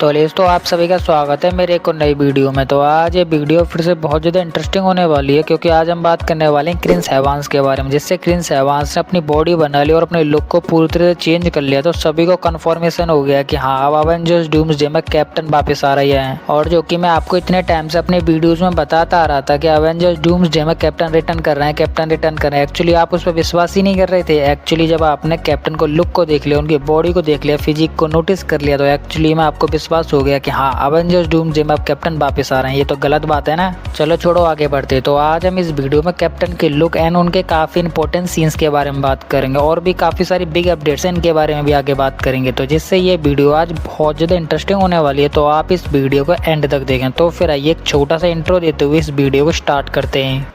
तो आप सभी का स्वागत है मेरे एक और नई वीडियो में। तो आज ये वीडियो फिर से बहुत ज़्यादा इंटरेस्टिंग होने वाली है, क्योंकि आज हम बात करने वाले हैं क्रिस एवांस के बारे में। जिससे क्रिस एवांस ने अपनी बॉडी बना ली और अपने लुक को पूरी तरह से चेंज कर लिया। तो सभी को कन्फर्मेशन हो गया कि हाँ, अब अवेंजर्स डूम्सडे में कैप्टन वापस आ रही है। और जो कि मैं आपको इतने टाइम से अपने वीडियोज में बताता आ रहा था कि अवेंजर्स डूम्सडे में कैप्टन रिटर्न कर रहे हैं, कैप्टन रिटर्न कर रहे हैं। एक्चुअली आप उस पर विश्वास ही नहीं कर रहे थे। एक्चुअली जब आपने कैप्टन को लुक को देख लिया, उनकी बॉडी को देख लिया, फिजिक को नोटिस कर लिया, तो एक्चुअली में आपको विश्वास हो गया कि हाँ, अवेंजर्स डूम्सडे में अब कैप्टन वापस आ रहे हैं। ये तो गलत बात है ना। चलो छोड़ो, आगे बढ़ते। तो आज हम इस वीडियो में कैप्टन के लुक एंड उनके काफी इंपॉर्टेंट सीन्स के बारे में बात करेंगे, और भी काफी सारी बिग अपडेट्स हैं, इनके बारे में भी आगे बात करेंगे। तो जिससे ये वीडियो आज बहुत ज्यादा इंटरेस्टिंग होने वाली है। तो आप इस वीडियो को एंड तक देखें। तो फिर आइए एक छोटा सा इंट्रो देते हुए इस वीडियो को स्टार्ट करते हैं।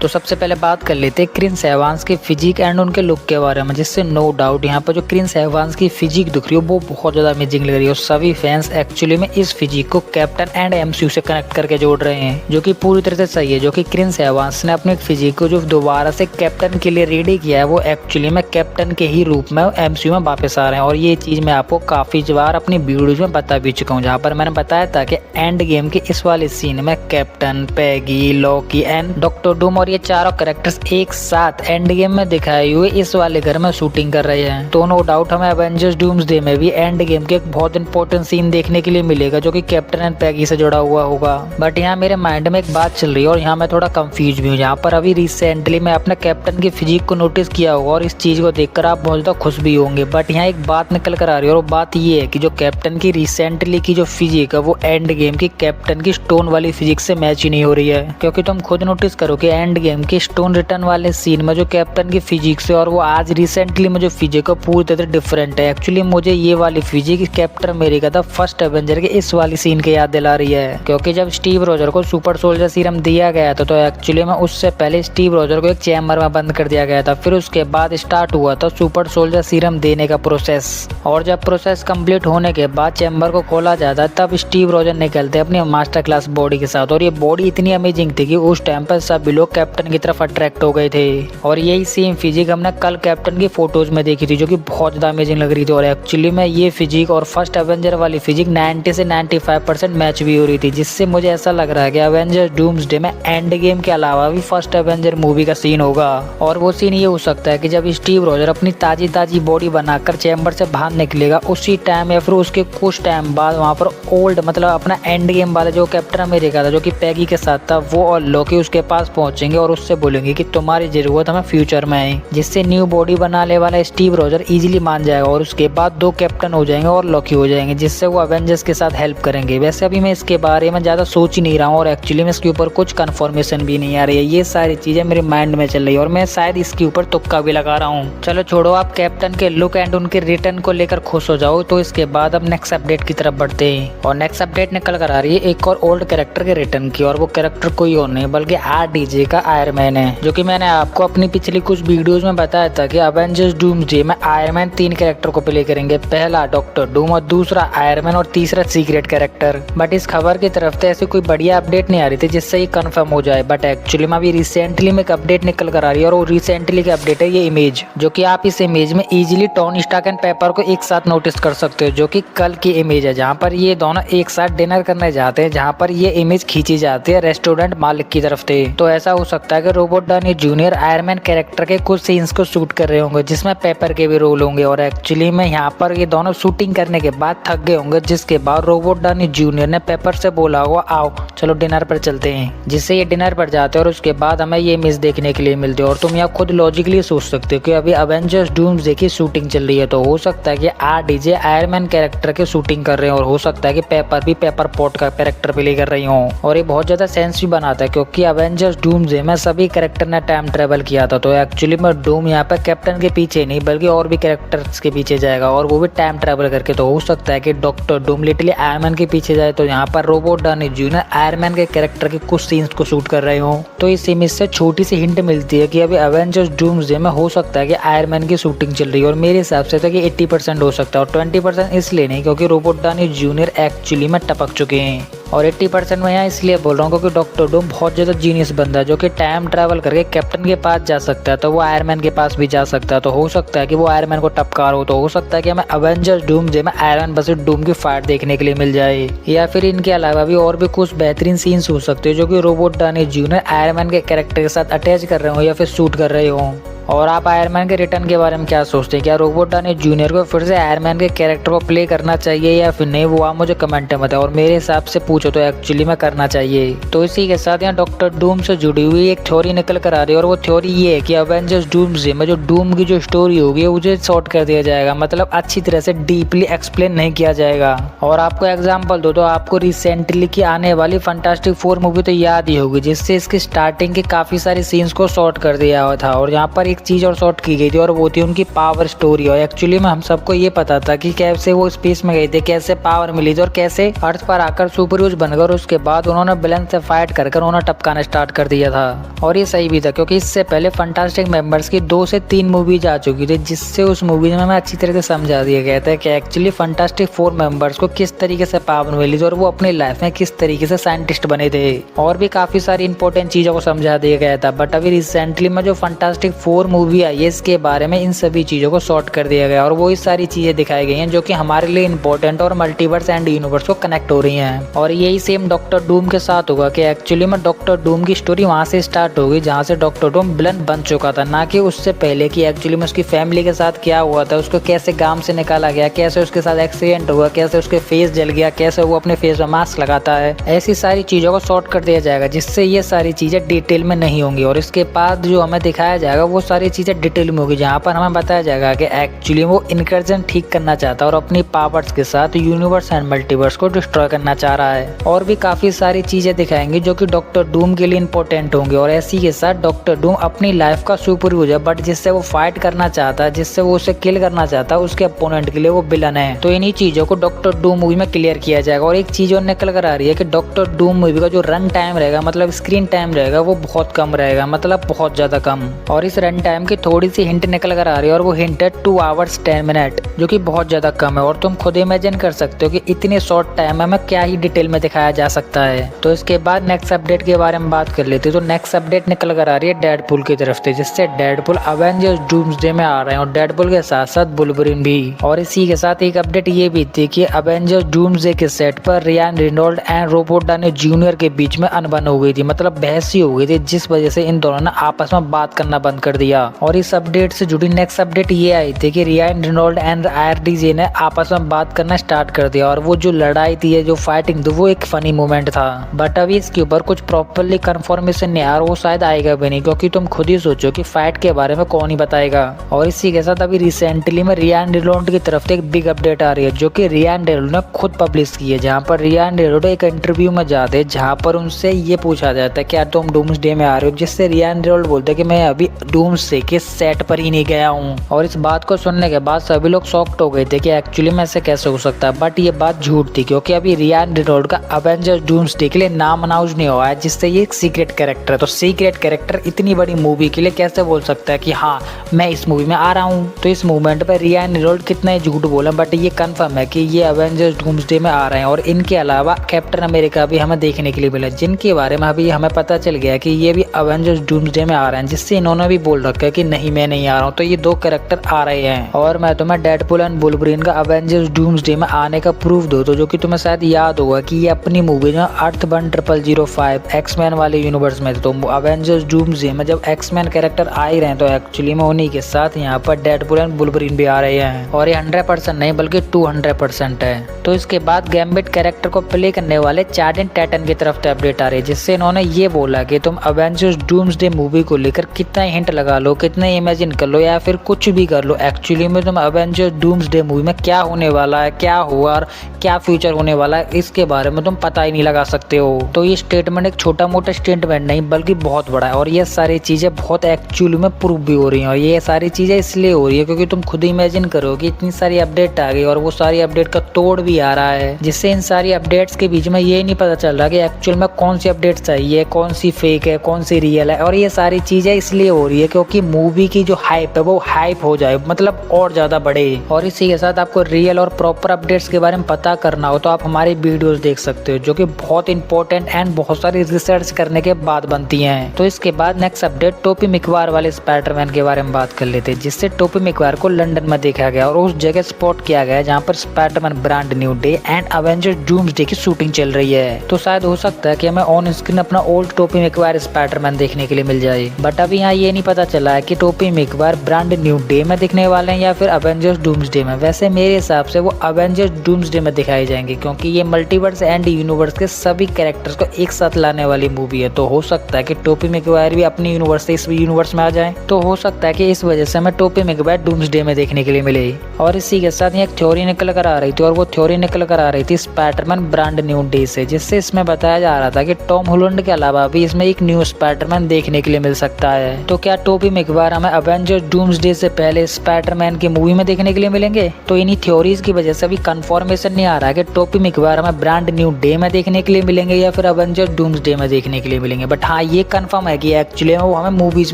तो सबसे पहले बात कर लेते हैं क्रिस एवांस के फिजिक एंड उनके लुक के बारे में। जिससे नो डाउट यहाँ पर जो क्रिस एवांस की फिजिक दिख रही है वो बहुत ज़्यादा अमेजिंग लग रही है। और सभी फैंस एक्चुअली में इस फिजिक को कैप्टन एंड एमसीयू से कनेक्ट करके जोड़ रहे हैं, जो कि पूरी तरह से सही है। जो कि क्रिस एवांस ने अपने फिजिक को जो दोबारा से कैप्टन के लिए रेडी किया है, वो एक्चुअली में कैप्टन के ही रूप में एमसीयू में वापस आ रहे हैं। और ये चीज़ मैं आपको काफ़ी बार अपनी वीडियोज में बता भी चुका हूँ, जहाँ पर मैंने बताया था कि एंड गेम के इस वाले सीन में captain, Peggy, Loki and doctor Doom और ये चारों कैरेक्टर्स एक साथ एंड गेम में दिखाए हुए इस वाले घर में शूटिंग कर रहे हैं। तो नो डाउट हमें एवेंजर्स डूम्सडे में भी एंड गेम के एक बहुत इंपॉर्टेंट सीन देखने के लिए मिलेगा, जो कि कैप्टन एंड पैगी से जुड़ा हुआ होगा। बट यहाँ मेरे माइंड में एक बात चल रही है और यहाँ मैं थोड़ा कंफ्यूज भी हूँ। यहाँ पर अभी रिसेंटली मैं अपने कैप्टन की फिजिक को नोटिस किया होगा, और इस चीज को देखकर आप बहुत ज्यादा खुश भी होंगे। बट यहाँ एक बात निकल कर आ रही है, और बात ये है कि जो कैप्टन की रिसेंटली की जो फिजिक है वो एंड गेम की कैप्टन की स्टोन वाली फिजिक से मैच ही नहीं हो रही है। क्योंकि तुम खुद नोटिस करो कि एंड गेम की स्टोन रिटर्न वाले सीन में जो कैप्टन की फिजिक्स है और वो आज रिसेंटली में जो फिजिक है पूरी तरह डिफरेंट है। एक्चुअली मुझे ये वाली फिजिक कैप्टन अमेरिका था फर्स्ट एवेंजर के इस वाली सीन के याद दिला रही है। क्योंकि जब स्टीव रॉजर को सुपर सोल्जर सीरम दिया गया था, तो एक्चुअली में उससे पहले स्टीव रॉजर को एक चैम्बर में बंद कर दिया गया था। फिर उसके बाद स्टार्ट हुआ था सुपर सोल्जर सीरम देने का प्रोसेस। और जब प्रोसेस कंप्लीट होने के बाद चैम्बर को खोला जाता, तब स्टीव रॉजर निकलते अपनी मास्टर क्लास बॉडी के साथ। और ये बॉडी इतनी अमेजिंग थी कि उस टाइम पर सभी लोग कैप्टन की तरफ अट्रैक्ट हो गए थे। और यही सेम फिजिक हमने कल कैप्टन की फोटोज में देखी थी, जो कि बहुत ज्यादा अमेजिंग लग रही थी। और एक्चुअली में ये फिजिक और फर्स्ट एवेंजर वाली फिजिक 90 से 95% मैच भी हो रही थी। जिससे मुझे ऐसा लग रहा है कि एवेंजर डूम्सडे में एंड गेम के अलावा भी फर्स्ट एवेंजर मूवी का सीन होगा। और वो सीन ये हो सकता है कि जब स्टीव रॉजर अपनी ताजी बॉडी बनाकर चैम्बर से बाहर निकलेगा, उसी टाइम या फिर उसके कुछ टाइम बाद वहाँ पर ओल्ड मतलब अपना एंड गेम वाला जो कैप्टन अमेरिका था, जो कि पैगी के साथ था, वो और लोकी उसके पास पहुंचेंगे और उससे बोलेंगे कि तुम्हारी जरूरत हमें फ्यूचर में है। जिससे न्यू बॉडी बनाने वाला स्टीव रॉजर इजीली मान जाएगा, और उसके बाद दो कैप्टन हो जाएंगे और लॉकी हो जाएंगे, जिससे वो अवेंजर्स के साथ हेल्प करेंगे। वैसे अभी मैं इसके बारे में ज्यादा सोच ही नहीं रहा हूँ, और एक्चुअली में इसके ऊपर कुछ कंफर्मेशन भी नहीं आ रही है। ये सारी चीजें मेरे माइंड में चल रही है, और मैं शायद इसके ऊपर तुक्का भी लगा रहा हूँ। चलो छोड़ो, आप कैप्टन के लुक एंड उनके रिटर्न को लेकर खुश हो जाओ। तो इसके बाद अब नेक्स्ट अपडेट की तरफ बढ़ते हैं। और नेक्स्ट अपडेट निकल कर आ रही है एक और ओल्ड कैरेक्टर के रिटर्न की। और वो कैरेक्टर कोई और नहीं बल्कि RDJ का आयरन मैन है। जो कि मैंने आपको अपनी पिछली कुछ वीडियोस में बताया था कि अवेंजर्स डूम्सडे में आयरन मैन 3 कैरेक्टर को प्ले करेंगे। पहला डॉक्टर डूम, और दूसरा आयरन मैन, और तीसरा सीक्रेट कैरेक्टर। बट इस खबर की तरफ से ऐसी कोई बढ़िया अपडेट नहीं आ रही थी जिससे ये कंफर्म हो जाए। बट एक्चुअली में अभी रिसेंटली में एक अपडेट निकल कर आ रही है, और वो रिसेंटली की अपडेट है ये इमेज। जो कि आप इस इमेज में easily Tony Stark and Pepper को एक साथ नोटिस कर सकते हो। जो कि कल की इमेज है, जहाँ पर ये दोनों एक साथ डिनर करने जाते हैं, जहाँ पर ये इमेज खींची जाती है रेस्टोरेंट मालिक की तरफ से। तो ऐसा हो सकता है कि Robert Downey junior Iron man character के कुछ सीन्स को शूट कर रहे होंगे, जिसमें पेपर के भी रोल होंगे। और एक्चुअली में यहाँ पर ये दोनों शूटिंग करने के बाद थक गए होंगे, जिसके बाद रॉबर्ट डाउनी जूनियर ने पेपर से बोला होगा आओ चलो डिनर पर चलते हैं। जिससे ये डिनर पर जाते हैं, और उसके बाद हमें ये इमेज देखने के लिए मिलती है। और तुम यहाँ खुद लॉजिकली सोच सकते हो कि अभी अवेंजर्स डूम्सडे की शूटिंग चल रही है, तो हो सकता है कि RDJ आयरन मैन कैरेक्टर की शूटिंग कर रहे हैं, और हो सकता है कि पेपर भी पेपर पॉट का कैरेक्टर प्ले कर रही हो। और ये बहुत ज्यादा सेंस भी बनाता है, क्योंकि अवेंजर्स डूम्सडे में सभी कैरेक्टर ने टाइम ट्रेवल किया था। तो एक्चुअली में डूम यहाँ पर कैप्टन के पीछे नहीं बल्कि और भी कैरेक्टर्स के पीछे जाएगा, और वो भी टाइम ट्रेवल करके। तो हो सकता है कि doctor Doom literally iron Man के पीछे जाए, तो यहाँ पर Robert Downey junior Iron Man के कैरेक्टर के कुछ सीन्स को शूट कर रहे हो। तो इस इमेज से छोटी सी हिंट मिलती है कि अभी अवेंजर्स डूम्सडे में हो सकता है कि आयरन मैन की शूटिंग चल रही है। और मेरे हिसाब से तो कि 80% हो सकता है, और 20% इसलिए नहीं क्योंकि रॉबर्ट डाउनी जूनियर एक्चुअली में टपक चुके हैं। और 80% मैं यहाँ इसलिए बोल रहा हूँ क्योंकि डॉक्टर डूम बहुत ज़्यादा जीनियस बंदा है जो कि टाइम ट्रैवल करके कैप्टन के पास जा सकता है, तो वो आयरन मैन के पास भी जा सकता है। तो हो सकता है कि वो आयरन मैन को टपकार हो, तो हो सकता है कि हमें अवेंजर्स डूम्सडे में आयरन मैन वर्सेस डूम की फाइट देखने के लिए मिल जाए, या फिर इनके अलावा भी और भी कुछ बेहतरीन सीन्स हो सकते हैं जो कि Robert Downey junior Iron Man के कैरेक्टर के साथ अटैच कर रहे हो या फिर शूट कर रहे हो। और आप आयरन मैन के रिटर्न के बारे में क्या सोचते हैं? क्या रोबर्ट डाउनी जूनियर को फिर से आयरन मैन के कैरेक्टर को प्ले करना चाहिए या फिर नहीं, वो आप मुझे कमेंट में बताओ। और मेरे हिसाब से पूछो तो एक्चुअली में करना चाहिए। तो इसी के साथ यहाँ डॉक्टर डूम से जुड़ी हुई एक थ्योरी निकल कर आ रही है, और वो थ्योरी ये है कि अवेंजर्स डूम्सडे में जो डूम की जो स्टोरी होगी उसे शॉर्ट कर दिया जाएगा, मतलब अच्छी तरह से डीपली एक्सप्लेन नहीं किया जाएगा। और आपको एग्जाम्पल दो तो आपको रिसेंटली की आने वाली फैंटास्टिक फोर मूवी तो याद ही होगी, जिससे इसकी स्टार्टिंग के काफी सारे सीन्स को शॉर्ट कर दिया हुआ था। और यहाँ पर एक चीज और शॉर्ट गई थी और वो थी उनकी पावर स्टोरी। और एक्चुअली में हम सबको ये पता था कि कैसे वो स्पेस में गए थे, कैसे पावर मिली थी और कैसे अर्थ पर आकर सुपर ह्यूज बनकर उसके बाद उन्होंने विलन से फाइट कर उन्हें टपकाना स्टार्ट कर दिया था। और ये सही भी था क्योंकि इससे पहले फैंटास्टिक मेंबर्स की 2 से 3 मूवीज आ चुकी थी, जिससे उस मूवी में हमें अच्छी तरह से समझा दिया गया था कि एक्चुअली फैंटास्टिक 4 मेंबर्स को किस तरीके से पावर मिली थी और वो अपनी लाइफ में किस तरीके से साइंटिस्ट बने थे। और भी काफी सारी इंपॉर्टेंट चीजों को समझा दिया गया था। बट अभी रिसेंटली में जो फैंटास्टिक 4 मूवी आई है इसके बारे में इन सभी चीजों को शॉर्ट कर दिया गया और वो ही सारी चीजें दिखाई गई हैं जो कि हमारे लिए इंपॉर्टेंट और मल्टीवर्स एंड यूनिवर्स को कनेक्ट हो रही हैं। और यही सेम डॉक्टर डूम के साथ होगा कि एक्चुअली में डॉक्टर डूम की स्टोरी वहां से स्टार्ट होगी जहां से डॉक्टर डूम विलन बन चुका था, ना कि उससे पहले कि एक्चुअली में उसकी फैमिली के साथ क्या हुआ था, उसको कैसे गांव से निकाला गया, कैसे उसके साथ एक्सीडेंट हुआ, कैसे उसके फेस जल गया, कैसे वो अपने फेस में मास्क लगाता है। ऐसी सारी चीजों को शॉर्ट कर दिया जाएगा जिससे ये सारी चीजें डिटेल में नहीं होंगी। और इसके बाद जो हमें दिखाया जाएगा वो सारी चीजें डिटेल में होगी, जहाँ पर हमें बताया जाएगा कि एक्चुअली वो इनकर्जन ठीक करना चाहता है और अपनी पावर्स के साथ यूनिवर्स एंड मल्टीवर्स को डिस्ट्रॉय करना चाह रहा है। और भी काफी सारी चीजें दिखाएंगे जो कि डॉक्टर डूम के लिए इंपॉर्टेंट होंगे। और ऐसी के साथ डॉक्टर डूम अपनी लाइफ का सुपर ह्यूज है, बट जिससे वो फाइट करना चाहता है, जिससे वो उसे किल करना चाहता है, उसके अपोनेंट के लिए वो विलन है। तो इन्हीं चीजों को डॉक्टर डूम मूवी में क्लियर किया जाएगा। और एक चीज और निकल कर आ रही है कि डॉक्टर डूम मूवी का जो रन टाइम रहेगा, मतलब स्क्रीन टाइम रहेगा, वो बहुत कम रहेगा, मतलब बहुत ज्यादा कम। और इस रन टाइम की थोड़ी सी हिंट निकल कर आ रही है और वो हिंट है 2 आवर्स 10 मिनट, जो कि बहुत ज्यादा कम है। और तुम खुद इमेजिन कर सकते हो कि इतने शॉर्ट टाइम में क्या ही डिटेल में दिखाया जा सकता है। तो इसके बाद नेक्स्ट अपडेट के बारे में बात कर लेते हैं। तो नेक्स्ट अपडेट निकल कर आ रही है डेडपुल की तरफ से, जिससे डेडपुल अवेंजर्स डूम्सडे में आ रहे हैं और डेडपुल के साथ साथ वुल्वरीन भी। और इसी के साथ एक अपडेट ये भी थी कि अवेंजर्स डूम्सडे के सेट पर Ryan Reynold and Robert Downey junior के बीच में अनबन हो गई थी, मतलब बहस ही हो गई थी, जिस वजह से इन दोनों ने आपस में बात करना बंद कर दिया। और इस अपडेट से जुड़ी नेक्स्ट अपडेट ये आई थी कि रियान रेनॉल्ड एंड आरडीजे ने आपस में बात करना स्टार्ट कर दिया। और वो जो लड़ाई थी, जो फाइटिंग थी, वो एक फनी मोमेंट था। बट अभी इसके ऊपर कुछ प्रॉपरली कंफर्मेशन नहीं आ, वो शायद आएगा भी नहीं, क्योंकि तुम खुद ही सोचो कि फाइट के बारे में कौन ही बताएगा। और इसी के साथ अभी रिसेंटली में रियान रेनॉल्ड की तरफ से एक बिग अपडेट आ रही है जो कि रियान रेनॉल्ड ने खुद पब्लिश की है, जहाँ पर रियान रेनॉल्ड एक इंटरव्यू में जाते हैं जहाँ पर उनसे ये पूछा जाता है क्या तुम डूम्सडे में आ रहे हो, जिससे रियान रेनॉल्ड बोलते हैं कि मैं अभी डूम्सडे के सेट पर ही नहीं गया हूँ। और इस बात को सुनने के बाद सभी लोग शॉक्ड हो गए थे कि एक्चुअली में ऐसे कैसे हो सकता है। बट ये बात झूठ थी, क्योंकि अभी रियान रेनॉल्ड का अवेंजर्स डूम्सडे के लिए नाम अनाउंस नहीं हुआ है, जिससे ये एक सीक्रेट कैरेक्टर है। तो सीक्रेट कैरेक्टर इतनी बड़ी मूवी के लिए कैसे बोल सकता है कि हाँ मैं इस मूवी में आ रहा हूँ। तो इस मूवमेंट पर रियान रेनॉल्ड कितना ही झूठ बोला, बट ये कंफर्म है कि ये अवेंजर्स डूम्सडे में आ रहे हैं। और इनके अलावा कैप्टन अमेरिका भी हमें देखने के लिए मिला, जिनके बारे में अभी हमें पता चल गया कि ये भी अवेंजर्स डूम्सडे में आ रहे हैं, जिससे इन्होंने भी बोल रखा है कि नहीं मैं नहीं आ रहा हूँ। तो ये 2 कैरेक्टर आ रहे हैं। और मैं तुम्हें डेडपुल एंड वुल्वरीन का अवेंजर्स डूम्सडे में आने का प्रूफ दो तो जो कि तुम्हें शायद याद होगा कि ये अपनी मूवी में अर्थ 1005 एक्समैन वाले यूनिवर्स में थे। तो अवेंजर्स डूम्सडे में जब एक्समैन कैरेक्टर आ ही रहे हैं तो एक्चुअली में उन्हीं के साथ यहाँ पर डेडपुल एंड वुल्वरीन भी आ रहे हैं। और ये 100% नहीं बल्कि 200% है। तो इसके बाद गैम्बिट कैरेक्टर को प्ले करने वाले चार्लिन टैटन की तरफ से अपडेट आ रही है, जिससे इन्होंने ये बोला कि तुम अवेंजर्स डूम्सडे मूवी को लेकर कितना हिंट लगा लो, कितना इमेजिन कर लो या फिर कुछ भी कर लो, एक्चुअली में तुम अवेंजर्स डूम्सडे मूवी में क्या होने वाला है, क्या हुआ और क्या फ्यूचर होने वाला है, इसके बारे में तुम पता ही नहीं लगा सकते हो। तो ये स्टेटमेंट एक छोटा मोटा स्टेटमेंट नहीं बल्कि बहुत बड़ा है। और ये सारी चीजें बहुत एक्चुअली में प्रूव भी हो रही हैं। और ये सारी चीजें इसलिए हो रही है क्योंकि तुम खुद इमेजिन करो कि इतनी सारी अपडेट आ गई और वो सारी अपडेट का तोड़ भी आ रहा है, जिससे इन सारी अपडेट्स के बीच में ये नहीं पता चल रहा कि एक्चुअल में कौन सी अपडेट सही है, कौन सी फेक है, कौन सी रियल है। और ये सारी चीजें इसलिए हो रही है कि मूवी की जो हाइप है वो हाइप हो जाए, मतलब और ज्यादा बढ़े। और इसी के साथ आपको रियल और प्रॉपर अपडेट्स के बारे में पता करना हो तो आप हमारी वीडियोस देख सकते हो, जो कि बहुत इंपॉर्टेंट एंड बहुत सारी रिसर्च करने के बाद बनती हैं। तो इसके बाद नेक्स्ट अपडेट टोबी मैगवायर वाले स्पाइडरमैन के बारे में बात कर लेते हैं, जिससे टोबी मैगवायर को लंदन में देखा गया और उस जगह स्पॉट किया गया जहाँ पर Spiderman brand new day and Avengers doomsday की शूटिंग चल रही है। तो शायद हो सकता है कि हमें ऑन स्क्रीन अपना ओल्ड टोबी मैगवायर स्पाइडरमैन देखने के लिए मिल जाए। बट अभी यहाँ ये नहीं पता चला है कि Toby Maguire brand new day में दिखने वाले हैं या फिर एवेंजर्स डूम्सडे में। वैसे मेरे हिसाब से वो एवेंजर्स डूम्सडे में दिखाए जाएंगे, क्योंकि ये मल्टीवर्स एंड यूनिवर्स के सभी कैरेक्टर्स को एक साथ लाने वाली मूवी है। तो हो सकता है कि टोबी मैगवायर भी अपनी यूनिवर्स से इस यूनिवर्स में आ जाए। तो हो सकता है कि इस वजह से हमें टोबी मैगवायर डूम्सडे में देखने के लिए मिले। और इसी के साथ एक थ्योरी निकल कर आ रही थी, और वो थ्योरी निकल कर आ रही थी स्पाइडरमैन ब्रांड न्यू डे से, जिससे इसमें बताया जा रहा था कि टॉम हॉलैंड के अलावा भी इसमें एक न्यू स्पाइडरमैन देखने के लिए मिल सकता है। तो क्या टोबी मैगवायर हमें एवेंजर्स डूम्सडे से पहले स्पाइडरमैन की मूवी में देखने के लिए मिलेंगे? तो इन्हीं थ्योरीज की वजह से अभी कंफर्मेशन नहीं आ रहा है कि टोबी मैगवायर हमें ब्रांड न्यू डे में देखने के लिए मिलेंगे या फिर एवेंजर्स डूम्सडे में देखने के लिए मिलेंगे। बट हाँ, ये कंफर्म है कि एक्चुअली वो हमें मूवीज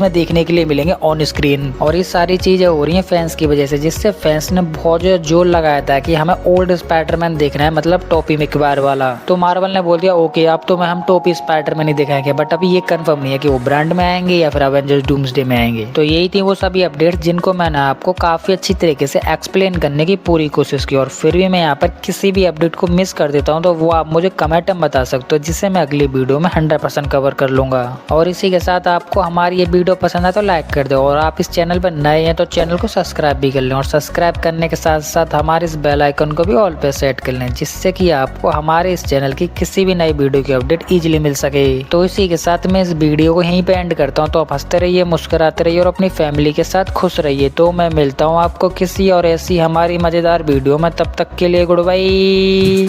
में देखने के लिए मिलेंगे ऑन स्क्रीन। और ये सारी चीजें हो रही हैं फैंस की वजह से, जिससे फैंस ने बहुत जोर लगाया था कि हमें ओल्ड स्पाइडरमैन देखना है, मतलब टोबी मैगवायर वाला। तो मार्वल ने बोल दिया ओके, अब तो हम टोबी स्पाइडरमैन ही दिखाएंगे। बट अभी ये कंफर्म नहीं है कि वो ब्रांड में आएंगे या फिर एवेंजर्स डूम्सडे में आएंगे। तो यही थी वो सभी अपडेट्स जिनको मैंने आपको काफी अच्छी तरीके से एक्सप्लेन करने की पूरी कोशिश की। और फिर भी मैं यहाँ पर किसी भी अपडेट को मिस कर देता हूँ तो वो आप मुझे कमेंट में बता सकते हो, जिससे मैं अगली वीडियो में 100% कवर कर लूंगा। और इसी के साथ आपको हमारी ये वीडियो पसंद है तो लाइक कर दो, और आप इस चैनल पर नए हैं तो चैनल को सब्सक्राइब भी कर लें। और सब्सक्राइब करने के साथ साथ हमारे इस बेल आइकन को भी ऑल पे सेट कर लें, जिससे कि आपको हमारे इस चैनल की किसी भी नई वीडियो की अपडेट इजीली मिल सके। तो इसी के साथ मैं इस वीडियो को यहीं पे एंड करता हूँ। तो आप हंसते रहिए, मुस्कुराते रहिए और अपनी फैमिली के साथ खुश रहिए। तो मैं मिलता हूँ आपको किसी और ऐसी हमारी मजेदार वीडियो में, तब तक के लिए गुड बाय।